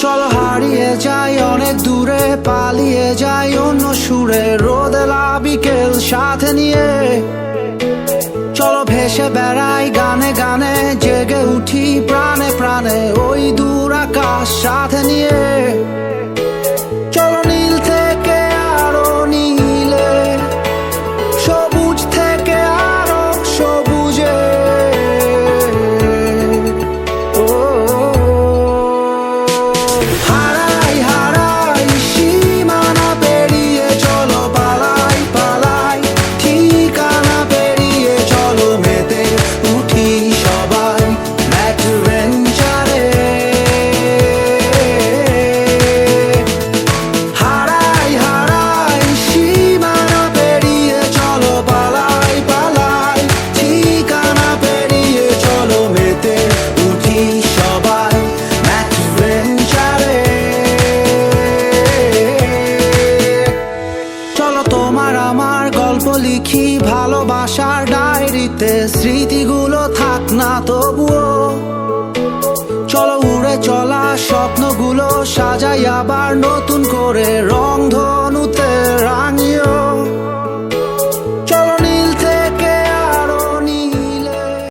চলো হারিয়ে যাই অনেক দূরে, পালিয়ে যাই অন্য সুরে, রোদেলা বিকেল সাথে নিয়ে। চলো ভেসে বেড়াই গানে গানে, জেগে উঠি প্রাণে প্রাণে ওই দূর আকাশ সাথে নিয়ে। চলো নীল থেকে আরো নীলে, সবুজ থেকে আরো সবুজে। হারাই হারাই সীমানা পেরিয়ে, চলো পালাই পালাই ঠিকানা পেরিয়ে। চলো মেতে উঠি সবাই অ্যাডভেঞ্চারে। হারাই হারাই সীমানা পেরিয়ে, চলো পালাই পালাই ঠিকানা পেরিয়ে। চলো মেতে উঠি সবাই অ্যাডভেঞ্চারে। চলো তোমার আমার গল্প লিখি ভালোবাসার ডায়েরিতে, স্মৃতিগুলো থাক না তবুও। চলো উড়ে চলা স্বপ্নগুলো সাজাই আবার নতুন করে, রং ধরে